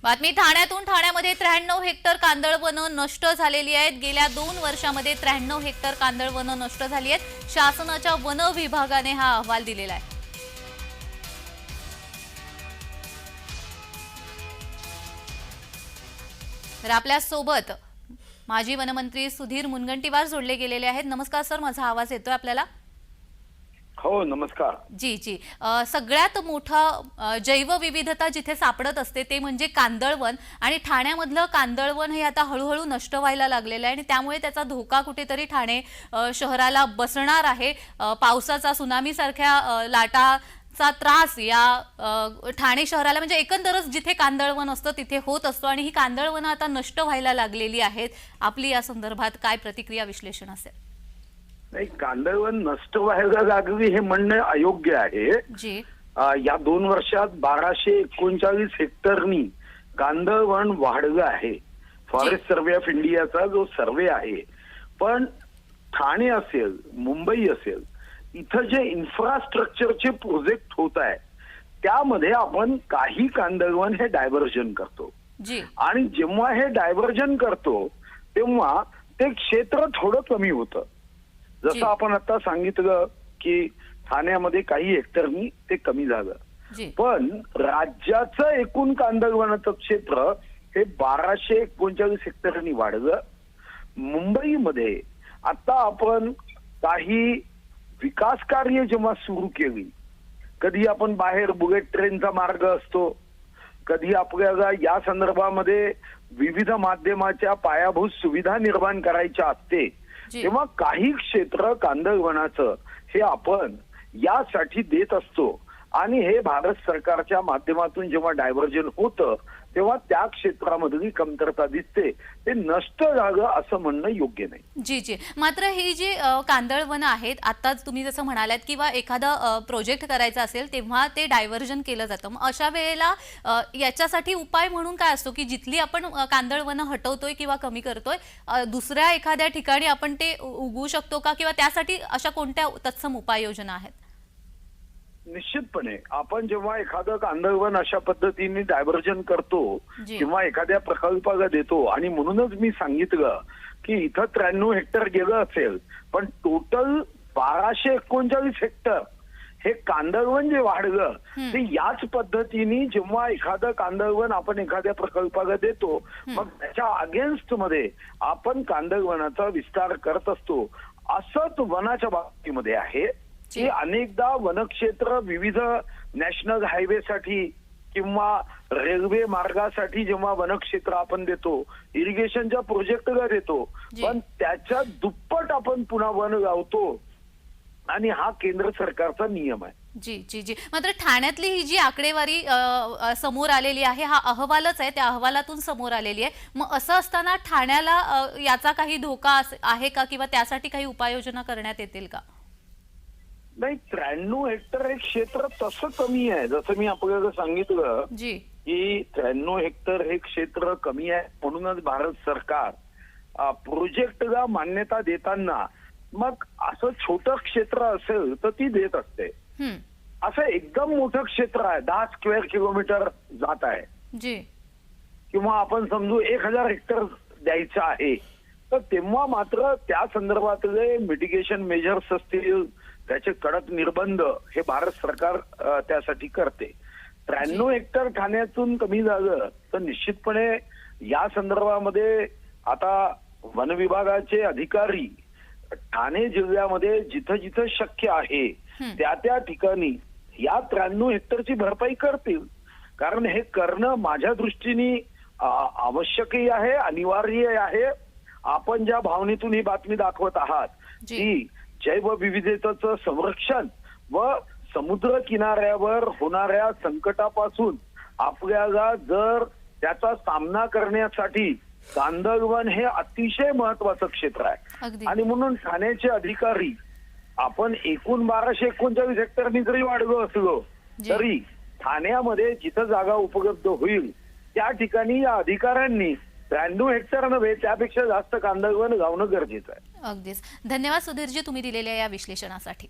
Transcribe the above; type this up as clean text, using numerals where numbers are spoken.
बातमी ठाण्यामध्ये 93 हेक्टर कांदळवनं नष्ट झालेली आहेत। गेल्या 2 वर्षांमध्ये 93 हेक्टर कांदळवनं नष्ट झाली आहेत। शासनाच्या वन विभागाने हा अहवाल दिलेला आहे। तर आपल्या सोबत माजी वनमंत्री सुधीर मुनगंटीवार जोडले गेलेले आहेत। नमस्कार सर, माझा आवाज येतोय आपल्याला? हो नमस्कार जी जी सगळ्यात मोठा जैवविविधता जिथे सापडत असते ते म्हणजे कांदळवन, आणि ठाण्यामधलं कांदळवन हे आता हळूहळू नष्ट व्हायला लागलेलं आहे आणि त्यामुळे त्याचा धोका कुठेतरी ठाणे शहराला बसणार आहे। पावसाचा, सुनामी सारख्या लाटाचा त्रास या ठाणे शहराला, म्हणजे एकंदरच जिथे कांदळवन असतं तिथे होत असतो आणि ही कांदळवनं आता नष्ट व्हायला लागलेली आहेत। आपली या संदर्भात काय प्रतिक्रिया, विश्लेषण असेल? नाही, कांदळवन नष्ट व्हायला लागली हे म्हणणं अयोग्य आहे जी। या 2 वर्षात 1239 हेक्टरनी कांदळवन वाढलं आहे। फॉरेस्ट सर्वे ऑफ इंडियाचा जो सर्वे आहे, पण ठाणे असेल, मुंबई असेल, इथं जे इन्फ्रास्ट्रक्चरचे प्रोजेक्ट होत आहे त्यामध्ये आपण काही कांदळवन हे डायव्हर्जन करतो जी। आणि जेव्हा हे डायव्हर्जन करतो तेव्हा ते क्षेत्र थोडं कमी होतं। जसं आपण आता सांगितलं की ठाण्यामध्ये काही हेक्टरनी ते कमी झालं, पण राज्याचं एकूण कांदळवनाचं क्षेत्र हे 1239 हेक्टरनी वाढलं। मुंबईमध्ये आता आपण काही विकास कार्य जेव्हा सुरू केली, कधी आपण बाहेर बुलेट ट्रेनचा मार्ग असतो, कधी आपल्याला या संदर्भामध्ये विविध माध्यमाच्या पायाभूत सुविधा निर्माण करायच्या असते, तेव्हा काही क्षेत्र कांदळवनाचं हे आपण यासाठी देत असतो आणि हे भारत सरकारच्या माध्यमातून जेव्हा डायव्हर्जन होतं तेव्हा त्या क्षेत्रामधली कमतरता दिसते, ते नष्ट झालं असं म्हणणं योग्य नाही। जी जी मात्र ही जी कांदळवनं आहेत, आता तुम्ही जसं म्हणालात किंवा एखादा प्रोजेक्ट करायचा असेल तेव्हा ते डायव्हर्जन केलं जातं, मग अशा वेळेला याच्यासाठी उपाय म्हणून काय असतो की जिथली आपण कांदळवनं हटवतोय किंवा कमी करतोय, दुसऱ्या एखाद्या ठिकाणी आपण ते उगवू शकतो का, किंवा त्यासाठी अशा कोणत्या तत्सम उपाययोजना आहेत? निश्चितपणे आपण जेव्हा एखादं कांदळवन अशा पद्धतीने डायव्हर्जन करतो किंवा एखाद्या प्रकल्पाला देतो, आणि म्हणूनच मी सांगितलं की इथं 93 हेक्टर गेलं असेल, पण टोटल 1239 हेक्टर हे कांदळवन जे वाढलं ते याच पद्धतीने जेव्हा एखादं कांदळवन आपण एखाद्या प्रकल्पाला देतो, मग त्याच्या अगेन्स्ट मध्ये आपण कांदळवनाचा विस्तार करत असतो। असंच वनाच्या बाबतीमध्ये आहे की अनेकदा वनक्षेत्र विविध नॅशनल हायवेसाठी किंवा रेल्वे मार्गासाठी जेव्हा वनक्षेत्र आपण देतो, इरिगेशनच्या प्रोजेक्टला देतो, पण त्याच्या दुप्पट आपण पुन्हा वन लावतो आणि हा केंद्र सरकारचा नियम आहे। जी जी जी मात्र ठाण्यातली ही जी आकडेवारी समोर आलेली आहे, हा अहवालच आहे, त्या अहवालातून समोर आलेली आहे। मग असं असताना ठाण्याला याचा काही धोका आहे का, किंवा त्यासाठी काही उपाययोजना करण्यात येतील का? नाही, 93 हेक्टर हे क्षेत्र तसं कमी आहे। जसं मी आपल्याला सांगितलं की 93 हेक्टर हे क्षेत्र कमी आहे, म्हणूनच भारत सरकार प्रोजेक्टला मान्यता देताना मग असं छोटं क्षेत्र असेल तर ती देत असते। असं एकदम मोठं क्षेत्र आहे, 10 स्क्वेअर किलोमीटर जात आहे, किंवा आपण समजू 1000 हेक्टर द्यायचं आहे, तर तेव्हा मात्र त्या संदर्भातले मिटिगेशन मेजर्स असतील, त्याचे कडक निर्बंध हे भारत सरकार त्यासाठी करते। 93 हेक्टर ठाण्यातून कमी झालं तर निश्चितपणे या संदर्भामध्ये आता वन विभागाचे अधिकारी ठाणे जिल्ह्यामध्ये जिथं जिथं शक्य आहे त्या त्या ठिकाणी या 93 हेक्टरची भरपाई करतील, कारण हे करणं माझ्या दृष्टीने आवश्यकही आहे, अनिवार्य आहे। आपण ज्या भावनेतून ही बातमी दाखवत आहात की जैवविविधतेचं संरक्षण व समुद्र किनाऱ्यावर होणाऱ्या संकटापासून आपल्याला जर त्याचा सामना करण्यासाठी कांदळवन हे अतिशय महत्वाचं क्षेत्र आहे, आणि म्हणून ठाण्याचे अधिकारी आपण एकूण 1239 हेक्टरनी जरी वाढलो असलो तरी ठाण्यामध्ये जिथं जागा उपलब्ध होईल त्या ठिकाणी या अधिकाऱ्यांनी 93 हेक्टर नव्हे त्यापेक्षा जास्त कांदळवन लावणं गरजेचं आहे। अगदीच। धन्यवाद सुधीरजी, तुम्ही दिलेल्या या विश्लेषणासाठी।